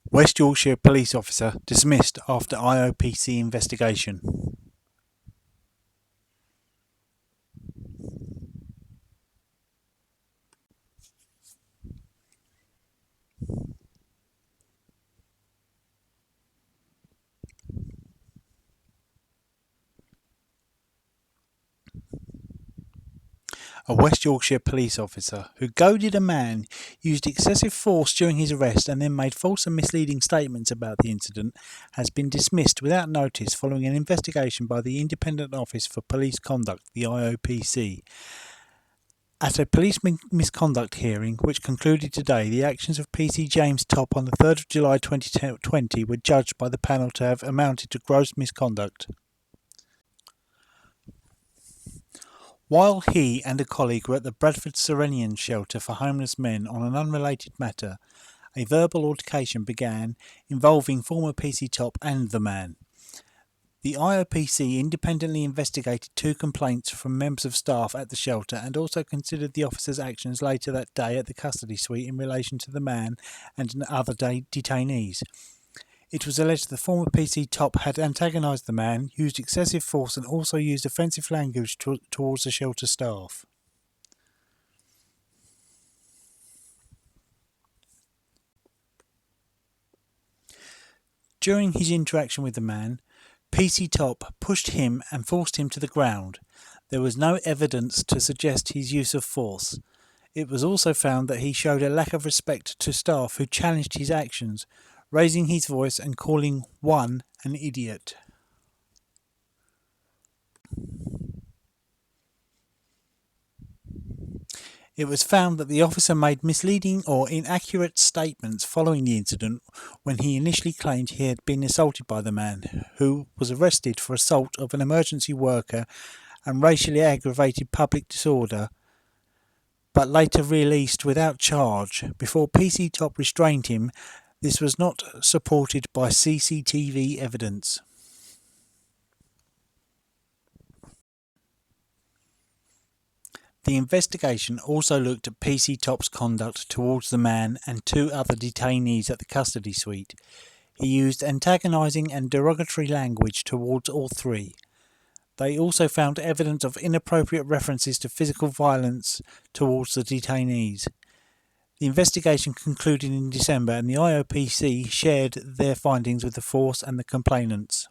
West Yorkshire police officer dismissed after IOPC investigation. A West Yorkshire police officer who goaded a man, used excessive force during his arrest and then made false and misleading statements about the incident has been dismissed without notice following an investigation by the Independent Office for Police Conduct, the IOPC. At a police misconduct hearing, which concluded today, the actions of PC James Top on the 3rd of July 2020 were judged by the panel to have amounted to gross misconduct. While he and a colleague were at the Bradford Serenian shelter for homeless men on an unrelated matter, a verbal altercation began involving former PC Top and the man. The IOPC independently investigated 2 complaints from members of staff at the shelter and also considered the officer's actions later that day at the custody suite in relation to the man and other detainees. It was alleged the former PC Top had antagonised the man, used excessive force and also used offensive language towards the shelter staff. During his interaction with the man, PC Top pushed him and forced him to the ground. There was no evidence to suggest his use of force. It was also found that he showed a lack of respect to staff who challenged his actions, raising his voice and calling one an idiot. It was found that the officer made misleading or inaccurate statements following the incident when he initially claimed he had been assaulted by the man, who was arrested for assault of an emergency worker and racially aggravated public disorder, but later released without charge before PC Top restrained him. This was not supported by CCTV evidence. The investigation also looked at PC Top's conduct towards the man and 2 other detainees at the custody suite. He used antagonising and derogatory language towards all 3. They also found evidence of inappropriate references to physical violence towards the detainees. The investigation concluded in December and the IOPC shared their findings with the force and the complainants.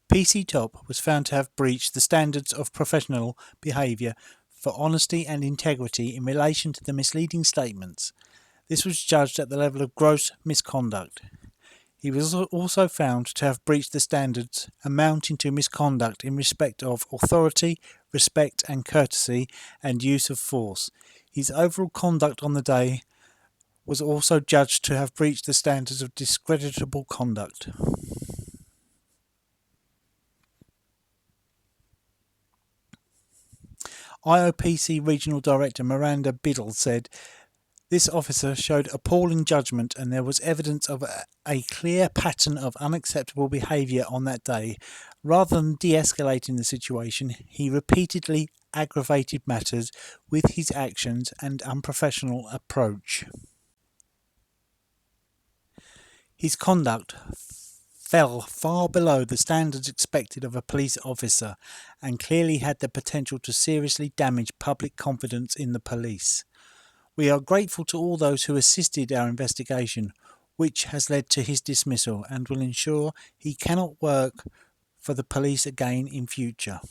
PC Top was found to have breached the standards of professional behaviour for honesty and integrity in relation to the misleading statements. This was judged at the level of gross misconduct. He was also found to have breached the standards amounting to misconduct in respect of authority, respect and courtesy, and use of force. His overall conduct on the day was also judged to have breached the standards of discreditable conduct. IOPC Regional Director Miranda Biddle said, "This officer showed appalling judgment and there was evidence of a clear pattern of unacceptable behaviour on that day. Rather than de-escalating the situation, he repeatedly aggravated matters with his actions and unprofessional approach. His conduct fell far below the standards expected of a police officer and clearly had the potential to seriously damage public confidence in the police. We are grateful to all those who assisted our investigation, which has led to his dismissal and will ensure he cannot work for the police again in future."